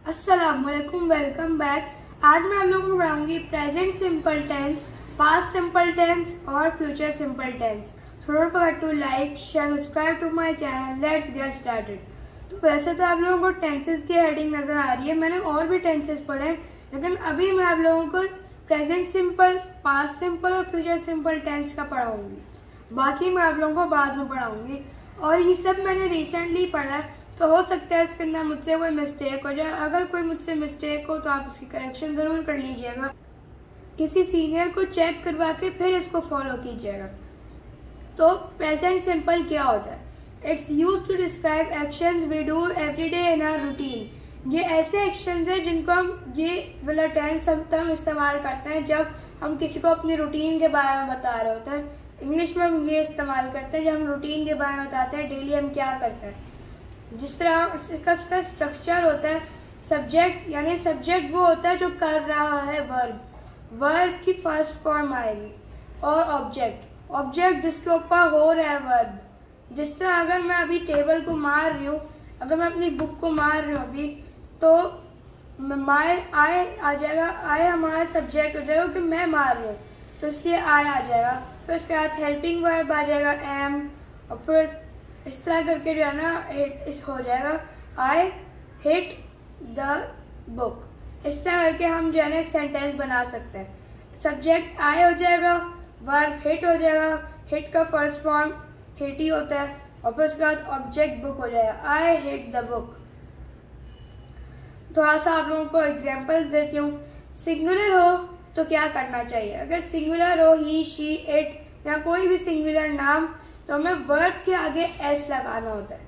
अस्सलामुअलैकुम, welcome back. आज मैं आप लोगों को पढ़ाऊंगी present simple tense, past simple tense और future simple tense. Don't forget to like, share, subscribe to my channel. Let's get started. तो वैसे तो आप लोगों को टेंसेस की हेडिंग नजर आ रही है, मैंने और भी टेंसेस पढ़े, लेकिन अभी मैं आप लोगों को प्रेजेंट सिंपल, पास्ट सिंपल और फ्यूचर सिंपल टेंस का पढ़ाऊंगी। बाकी मैं आप लोगों को बाद में पढ़ाऊंगी। और ये सब मैंने रिसेंटली पढ़ा है, तो हो सकता है इसके अंदर मुझसे कोई मिस्टेक हो जाए। अगर कोई मुझसे मिस्टेक हो तो आप उसकी करेक्शन ज़रूर कर लीजिएगा। किसी सीनियर को चेक करवा के फिर इसको फॉलो कीजिएगा। तो प्रेजेंट सिंपल क्या होता है? It's use to describe actions we do every day in our routine. ये ऐसे एक्शंस है जिनको हम ये वाला टेंस हम इस्तेमाल करते हैं जब हम किसी को अपनी रूटीन के बारे में बता रहे होते हैं। इंग्लिश में हम ये इस्तेमाल करते हैं जब हम रूटीन के बारे में बताते हैं, डेली हम क्या करते हैं। जिस तरह इसका स्ट्रक्चर होता है, सब्जेक्ट यानी सब्जेक्ट वो होता है जो कर रहा है, वर्ब की फर्स्ट फॉर्म आएगी, और ऑब्जेक्ट जिसके ऊपर हो रहा है वर्ब। जिस तरह अगर मैं अभी टेबल को मार रही हूँ, अगर मैं अपनी बुक को मार रही हूँ अभी, तो आई आ जाएगा। आई हमारा सब्जेक्ट हो जाएगा कि मैं मार रही हूँ, तो इसलिए आई आ जाएगा। फिर उसके बाद हेल्पिंग वर्ब आ जाएगा एम, और फिर इस तरह करके जो है ना इस हो जाएगा आई हिट द बुक। इस तरह करके हम जो है ना एक सेंटेंस बना सकते हैं। सब्जेक्ट आई हो जाएगा, वर्ब हिट हो जाएगा, हिट का फर्स्ट फॉर्म हिट ही होता है, और फिर उसके बाद ऑब्जेक्ट बुक हो जाएगा, आई हिट द बुक। थोड़ा सा आप लोगों को एग्जाम्पल देती हूँ। सिंगुलर हो तो क्या करना चाहिए? अगर सिंगुलर हो ही, शी, इट या कोई भी सिंगुलर नाम, तो हमें वर्ब के आगे एस लगाना होता है।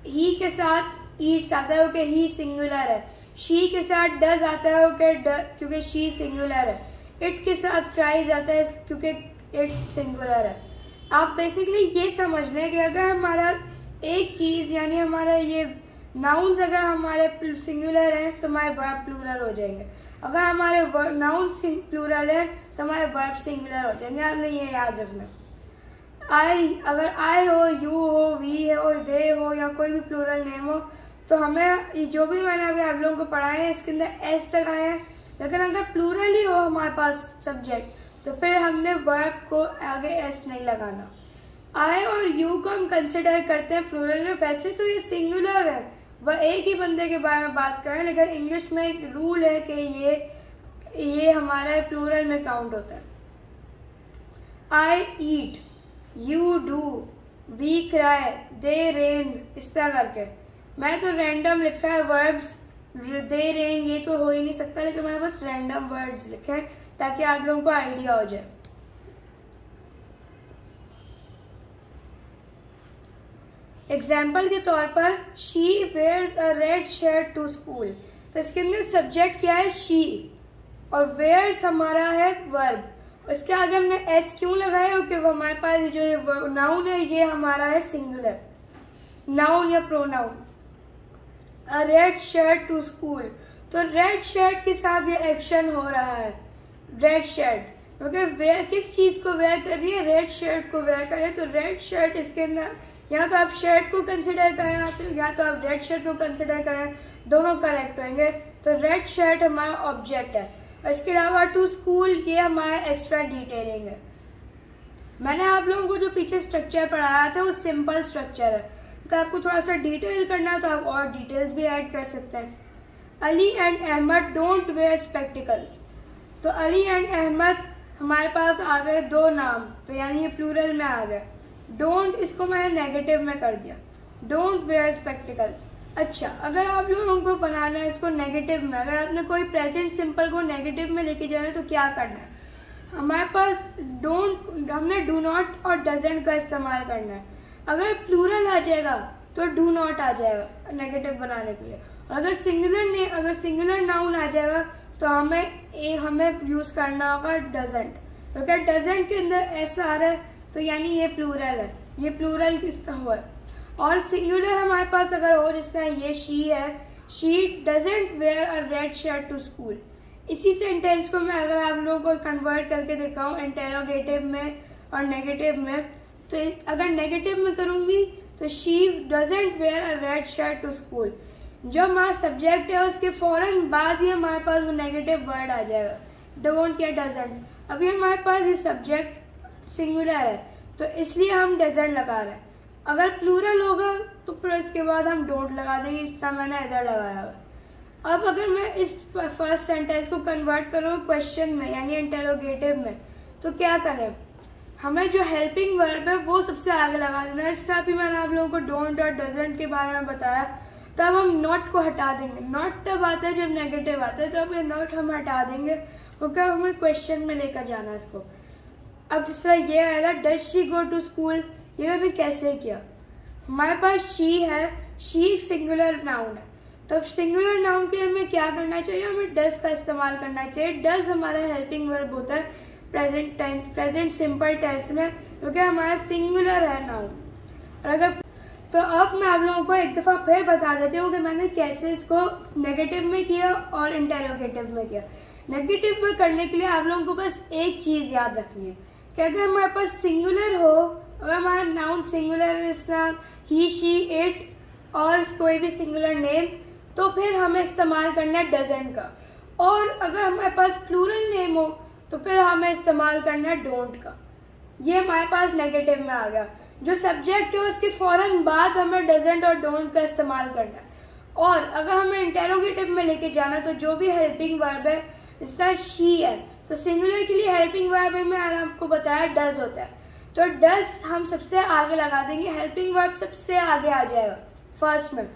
ही के साथ ईट्स आता है क्योंकि ही सिंगुलर है। शी के साथ डज आता है क्योंकि शी सिंगुलर है। इट के साथ क्राइज आता है क्योंकि इट सिंगुलर है। आप बेसिकली ये समझ लें कि अगर हमारा एक चीज़ यानी हमारा ये नाउन्स अगर हमारे सिंगुलर हैं तो हमारे वर्ब प्लूरल हो जाएंगे। अगर हमारे नाउन प्लूरल है तो हमारे वर्ब सिंगुलर हो जाएंगे। आपने ये याद रखना। अगर आई हो, यू हो, वी हो, दे हो या कोई भी प्लूरल नेम हो, तो हमें जो भी मैंने अभी आप लोगों को पढ़ाए हैं इसके अंदर एस लगाए हैं। लेकिन अगर प्लूरल ही हो हमारे पास सब्जेक्ट, तो फिर हमने वर्ब को आगे एस नहीं लगाना। आई और यू को हम कंसिडर करते हैं प्लूरल में। वैसे तो ये सिंगुलर है, वह एक ही बंदे के बारे में बात कर रहे हैं, लेकिन इंग्लिश में एक रूल है कि ये हमारा प्लूरल में काउंट होता है। I eat, you do, we cry, they rain, इस तरह करके। मैं तो रैंडम लिखा है वर्ब्स, दे रेन ये तो हो ही नहीं सकता, लेकिन मैंने बस रैंडम वर्ड्स लिखे हैं ताकि आप लोगों को आइडिया हो जाए। एग्जाम्पल के तौर पर she wears a red shirt to school, तो इसके अंदर सब्जेक्ट क्या है? शी, और वेयर्स हमारा है वर्ब। उसके आगे हमने एस क्यों लगाया? क्योंकि वो हमारे पास जो ये नाउन है ये हमारा है सिंगुलर नाउन या pronoun. A red shirt to school, तो रेड शर्ट के साथ ये एक्शन हो रहा है, रेड शर्ट, क्योंकि वेयर किस चीज को वेयर कर रही है? रेड शर्ट को वेयर कर रही है। तो रेड शर्ट इसके अंदर या तो आप शर्ट को कंसिडर करें या तो आप रेड शर्ट को कंसिडर करें, दोनों करेक्ट होंगे। तो रेड शर्ट हमारा ऑब्जेक्ट है। इसके अलावा टू स्कूल ये हमारा एक्स्ट्रा डिटेलिंग है। मैंने आप लोगों को जो पीछे स्ट्रक्चर पढ़ाया था वो सिंपल स्ट्रक्चर है। तो आपको थोड़ा सा डिटेल करना है तो आप और डिटेल्स भी ऐड कर सकते हैं। Ali and Ahmed don't wear spectacles, तो अली एंड अहमद हमारे पास आ गए दो नाम, तो यानी ये प्लूरल में आ गए। डोंट इसको मैंने नेगेटिव में कर दिया, डोंट वेयर स्पेक्टिकल्स। अच्छा, अगर आप लोगों को बनाना है इसको नेगेटिव में, अगर आपने कोई प्रेजेंट सिंपल को नेगेटिव में लेके जाना है तो क्या करना है? हमारे पास हमने डू नॉट और डजंट का इस्तेमाल करना है। अगर प्लूरल आ जाएगा तो डू नॉट आ जाएगा नेगेटिव बनाने के लिए, और अगर सिंगुलर नाउन आ जाएगा तो हमें यूज करना होगा डजंट। अगर डजंट के अंदर एस आ रहा है तो यानी ये प्लूरल है, ये प्लूरल किसका हुआ है। और सिंगुलर हमारे पास अगर हो, जिस तरह ये शी है, she doesn't wear a red shirt to school. इसी सेंटेंस को मैं अगर आप लोगों को कन्वर्ट करके दिखाऊं इंटेरोगेटिव में और नेगेटिव में, तो अगर नेगेटिव में करूंगी तो she doesn't wear a red shirt to school. जो हमारा सब्जेक्ट है उसके फौरन बाद ही हमारे पास वो नेगेटिव वर्ड आ जाएगा, डोंट या डजंट। अभी हमारे पास ये सब्जेक्ट सिंगुलर है तो इसलिए हम डजंट लगा रहे हैं। अगर प्लूरल होगा तो फिर इसके बाद हम डोंट लगा देंगे, इस समय मैंने इधर लगाया हुआ। अब अगर मैं इस फर्स्ट सेंटेंस को कन्वर्ट करूँ क्वेश्चन में यानी इंटेरोगेटिव में, तो क्या करें, हमें जो हेल्पिंग वर्ब है वो सबसे आगे लगा देना है। इस तरह भी मैंने आप लोगों को डोंट और डजंट के बारे में बताया। तब हम नॉट को हटा देंगे। नॉट तब आता है जब नेगेटिव आता है, तो अब ये नॉट हम हटा देंगे क्योंकि हमें क्वेश्चन में लेकर जाना है इसको। अब जिस तरह ये है ना, does she go to school, ये मैंने कैसे किया। हमारे पास शी है, शी सिंगुलर नाउन है, तो अब सिंगुलर नाउन के हमें क्या करना चाहिए, हमें डज का इस्तेमाल करना चाहिए। डज हमारा हेल्पिंग वर्ब होता है present tense, present simple tense में, क्योंकि हमारा सिंगुलर है नाउन। और अगर तो अब मैं आप लोगों को एक दफ़ा फिर बता देती हूँ कि मैंने कैसे इसको नेगेटिव में किया और इंटेरोगेटिव में किया। नेगेटिव में करने के लिए आप लोगों को बस एक चीज़ याद रखनी है कि अगर हमारे पास सिंगुलर हो, अगर हमारा नाउन सिंगुलर है, ही शी इट और कोई भी सिंगुलर नेम, तो फिर हमें इस्तेमाल करना है डजंट का। और अगर हमारे पास प्लूरल नेम हो तो फिर हमें इस्तेमाल करना है डोंट का। ये हमारे पास नेगेटिव में आ गया। जो सब्जेक्ट है उसके फौरन बाद हमें डजंट और डोंट का इस्तेमाल करना है। और अगर हमें इंटेरोगेटिव में लेके जाना तो जो भी हेल्पिंग वर्ब है, इस तरह शी है तो सिंगुलर के लिए हेल्पिंग वर्ब में मैंने आपको बताया डज होता है, तो डज हम सबसे आगे लगा देंगे, हेल्पिंग वर्ब सबसे आगे आ जाएगा फर्स्ट में।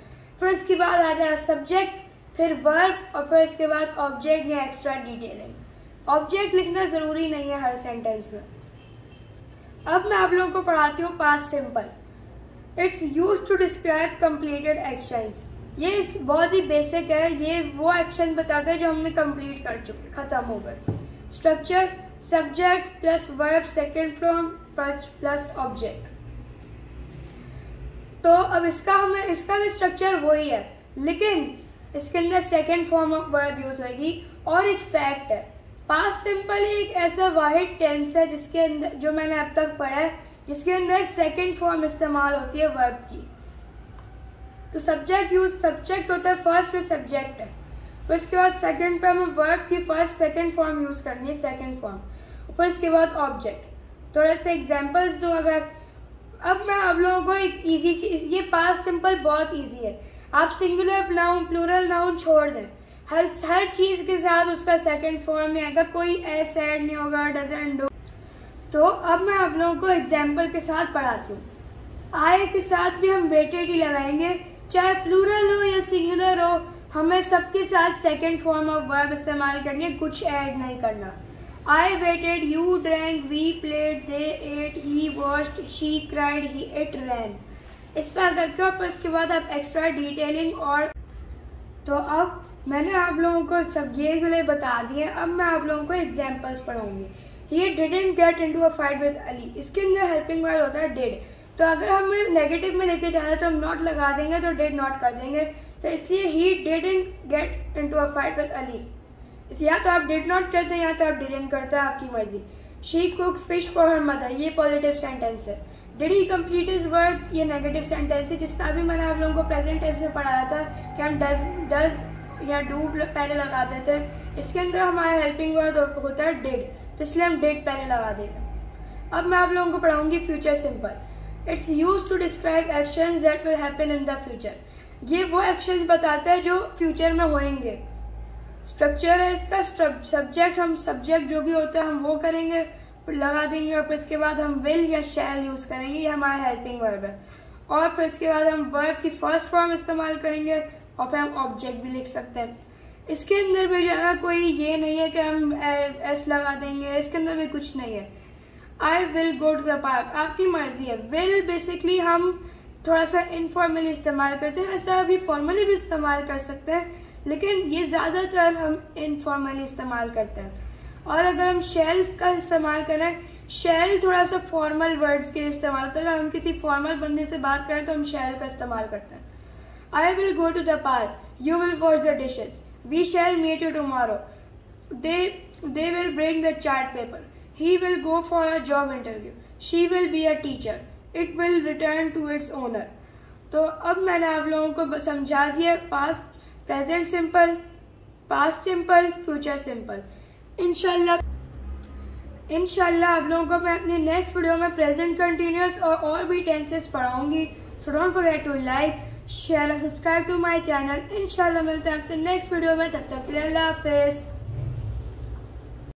फिर इसके बाद आ जाएगा सब्जेक्ट, फिर वर्ब और फिर इसके बाद ऑब्जेक्ट या एक्स्ट्रा डिटेलिंग। ऑब्जेक्ट लिखना जरूरी नहीं है हर सेंटेंस में। अब मैं आप लोगों को पढ़ाती हूँ past simple. It's used to describe completed actions. ये बहुत ही बेसिक है, ये वो एक्शन बताता है जो हमने कंप्लीट कर चुके, खत्म हो गए। Structure subject plus verb second form plus object. तो अब इसका भी स्ट्रक्चर वही है, लेकिन इसके अंदर second form of verb use होगी। और एक फैक्ट है, पास्ट सिंपल एक ऐसा वाहिद टेंस है जिसके अंदर, जो मैंने अब तक पढ़ा है, जिसके अंदर सेकेंड फॉर्म इस्तेमाल होती है वर्ब की। तो सब्जेक्ट होता है फर्स्ट में सब्जेक्ट है, फिर इसके बाद सेकंड पे हमें वर्ब की फर्स्ट सेकंड फॉर्म यूज करनी है, सेकंड फॉर्म, फिर इसके बाद ऑब्जेक्ट। थोड़े से एग्जांपल्स दूं अगर। अब मैं आप लोगों को एक इजी चीज, ये पास्ट सिंपल बहुत इजी है। आप सिंगुलर नाउन प्लूरल नाउन छोड़ दें, हर चीज के साथ उसका सेकंड फॉर्म में आएगा, कोई एस ऐड नहीं होगा, डजंट डू। तो अब मैं आप लोगों को एग्जांपल के साथ पढ़ाती हूँ। आई के साथ भी हम वेटेड ही लगाएंगे, चाहे प्लूरल हो या सिंगुलर हो, हमें सबके साथ सेकंड फॉर्म ऑफ वर्ब इस्तेमाल करनी है, कुछ ऐड नहीं करना। I waited, you drank, we played, they ate, he washed, she cried, he it ran. इस तरह करके और इसके बाद आप एक्स्ट्रा डिटेलिंग। और तो अब मैंने आप लोगों को सब ये वाले बता दिए, अब मैं आप लोगों को examples पढ़ाऊंगी। He didn't get into a fight with Ali, इसके अंदर हेल्पिंग वर्ड होता है did। तो अगर हमें नेगेटिव में लेके जाना है तो हम नॉट लगा देंगे, तो did not कर देंगे। तो इसलिए he didn't get into a fight with Ali, या तो आप did not करते हैं या तो आप didn't करते हैं, आपकी मर्जी। She cooked fish for her mother, ये पॉजिटिव सेंटेंस है। Did he complete his work, ये नेगेटिव सेंटेंस है, जिसका भी मैंने आप लोगों को प्रेजेंट टेंस में पढ़ाया था कि हम डज या डू पहले लगा देते हैं। इसके अंदर हमारा हेल्पिंग वर्ड होता है डिड, तो इसलिए हम डिड पहले लगा देंगे। अब मैं आप लोगों को पढ़ाऊंगी future simple. It's used to describe actions that will happen in the future. ये वो एक्शंस बताता है जो फ्यूचर में होंगे। स्ट्रक्चर है इसका, सब्जेक्ट, हम सब्जेक्ट जो भी होता है हम वो करेंगे, फिर लगा देंगे, और फिर इसके बाद हम विल या शैल यूज करेंगे, ये हमारा हेल्पिंग वर्ब है। और फिर इसके बाद हम वर्ब की फर्स्ट फॉर्म इस्तेमाल करेंगे और फिर हम ऑब्जेक्ट भी लिख सकते हैं। इसके अंदर भी जो है कोई ये नहीं है कि हम एस लगा देंगे, इसके अंदर भी कुछ नहीं है। I will go to the park, आपकी मर्जी है। विल बेसिकली हम थोड़ा सा इनफॉर्मली इस्तेमाल करते हैं, ऐसा अभी फॉर्मली भी इस्तेमाल कर सकते हैं, लेकिन ये ज़्यादातर हम इनफॉर्मली इस्तेमाल करते हैं। और अगर हम शेल का इस्तेमाल करें, शेल थोड़ा सा फॉर्मल वर्ड्स के लिए इस्तेमाल होता है। अगर हम किसी फॉर्मल बंदे से बात करें तो हम शेल का इस्तेमाल करते हैं। I will go to the park. You will wash the dishes. We shall meet you tomorrow. They will bring the chart paper. He will go for a job interview. She will be a teacher. It will return to its owner. तो अब मैंने आप लोगों को समझा दिया past, present simple, past simple, future simple. इंशाल्लाह आप लोगों को मैं अपनी नेक्स्ट वीडियो में प्रेजेंट कंटिन्यूअस और भी टेंसेस पढ़ाऊंगी। So don't forget to like, share और सब्सक्राइब टू माय चैनल। इंशाल्लाह मिलते हैं आपसे नेक्स्ट वीडियो में, तब तक के लिए अल्लाह हाफिज़।